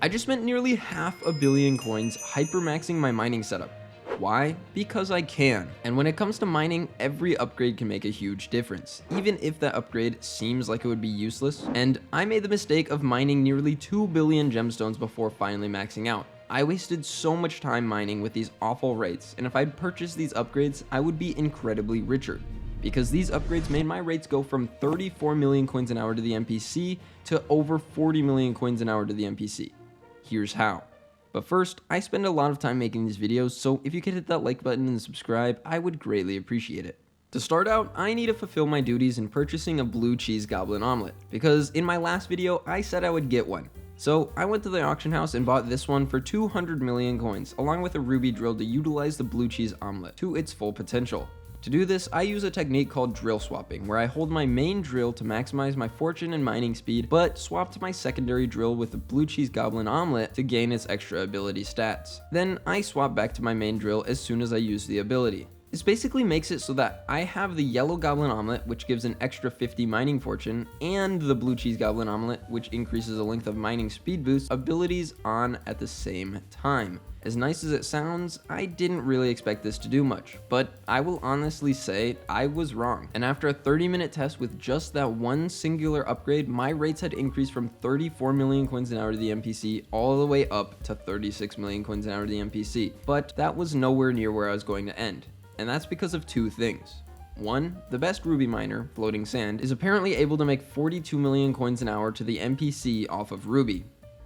I just spent nearly 500 million coins hypermaxing my mining setup. Why? Because I can. And when it comes to mining, every upgrade can make a huge difference, even if that upgrade seems like it would be useless. And I made the mistake of mining nearly 2 billion gemstones before finally maxing out. I wasted so much time mining with these awful rates, and if I'd purchased these upgrades, I would be incredibly richer. Because these upgrades made my rates go from 34 million coins an hour to the NPC to over 40 million coins an hour to the NPC. Here's how. But first, I spend a lot of time making these videos, so if you could hit that like button and subscribe, I would greatly appreciate it. To start out, I need to fulfill my duties in purchasing a blue cheese goblin omelet, because in my last video, I said I would get one. So I went to the auction house and bought this one for 200 million coins, along with a ruby drill to utilize the blue cheese omelet to its full potential. To do this, I use a technique called drill swapping, where I hold my main drill to maximize my fortune and mining speed, but swap to my secondary drill with the blue cheese goblin omelet to gain its extra ability stats. Then I swap back to my main drill as soon as I use the ability. This basically makes it so that I have the yellow goblin omelet, which gives an extra 50 mining fortune, and the blue cheese goblin omelet, which increases the length of mining speed boost, abilities on at the same time. As nice as it sounds, I didn't really expect this to do much, but I will honestly say I was wrong. And after a 30-minute test with just that one singular upgrade, my rates had increased from 34 million coins an hour to the NPC all the way up to 36 million coins an hour to the NPC. But that was nowhere near where I was going to end. And that's because of two things. One, the best ruby miner, Floating Sand, is apparently able to make 42 million coins an hour to the NPC off of ruby.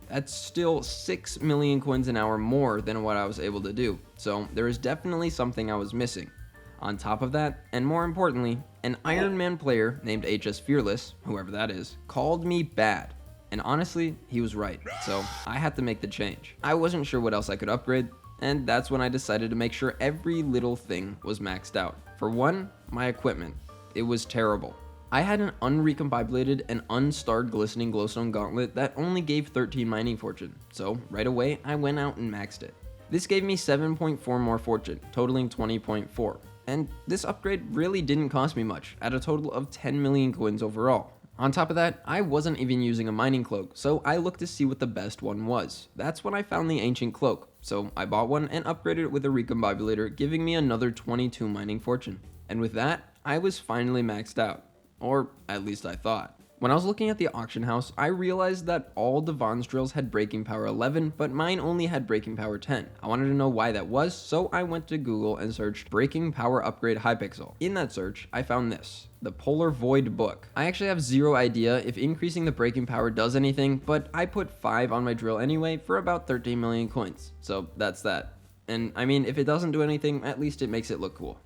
That's still 6 million coins an hour more than what I was able to do, so there is definitely something I was missing. On top of that, and more importantly, an Ironman player named HS Fearless, whoever that is, called me bad. And honestly, he was right, so I had to make the change. I wasn't sure what else I could upgrade, and that's when I decided to make sure every little thing was maxed out. For one, my equipment. It was terrible. I had an unrecombobulated and unstarred glistening glowstone gauntlet that only gave 13 mining fortune, so right away I went out and maxed it. This gave me 7.4 more fortune, totaling 20.4, and this upgrade really didn't cost me much, at a total of 10 million coins overall. On top of that, I wasn't even using a mining cloak, so I looked to see what the best one was. That's when I found the ancient cloak, so I bought one and upgraded it with a recombobulator, giving me another 22 mining fortune. And with that, I was finally maxed out. Or at least I thought. When I was looking at the auction house, I realized that all Devon's drills had breaking power 11, but mine only had breaking power 10. I wanted to know why that was, so I went to Google and searched breaking power upgrade Hypixel. In that search, I found this, the Polarvoid Book. I actually have zero idea if increasing the breaking power does anything, but I put 5 on my drill anyway for about 13 million coins. So that's that. And I mean, if it doesn't do anything, at least it makes it look cool.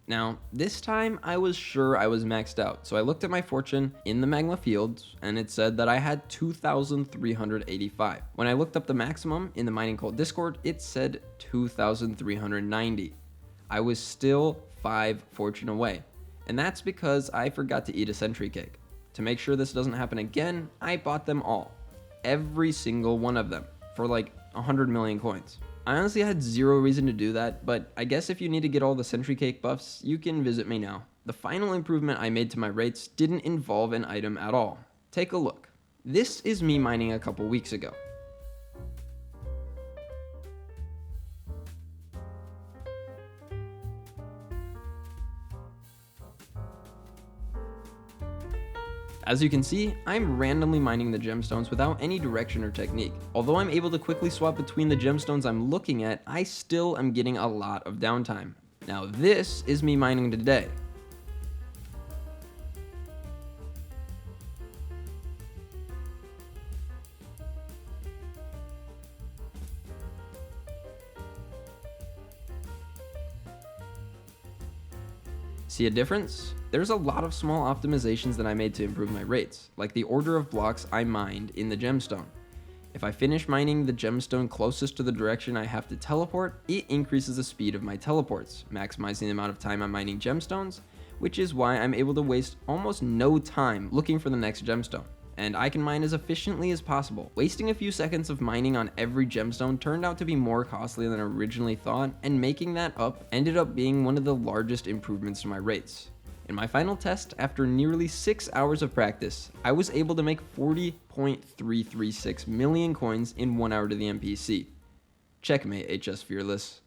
Now, this time I was sure I was maxed out, so I looked at my fortune in the magma fields, and it said that I had 2,385. When I looked up the maximum in the Mining Cult Discord, it said 2,390. I was still 5 fortune away, and that's because I forgot to eat a sentry cake. To make sure this doesn't happen again, I bought them all. Every single one of them, for like 100 million coins. I honestly had zero reason to do that, but I guess if you need to get all the sentry cake buffs, you can visit me now. The final improvement I made to my rates didn't involve an item at all. Take a look. This is me mining a couple weeks ago. As you can see, I'm randomly mining the gemstones without any direction or technique. Although I'm able to quickly swap between the gemstones I'm looking at, I still am getting a lot of downtime. Now this is me mining today. See a difference? There's a lot of small optimizations that I made to improve my rates, like the order of blocks I mined in the gemstone. If I finish mining the gemstone closest to the direction I have to teleport, it increases the speed of my teleports, maximizing the amount of time I'm mining gemstones, which is why I'm able to waste almost no time looking for the next gemstone. And I can mine as efficiently as possible. Wasting a few seconds of mining on every gemstone turned out to be more costly than originally thought, and making that up ended up being one of the largest improvements to my rates. In my final test, after nearly 6 hours of practice, I was able to make 40.336 million coins in 1 hour to the NPC. Checkmate, HS Fearless.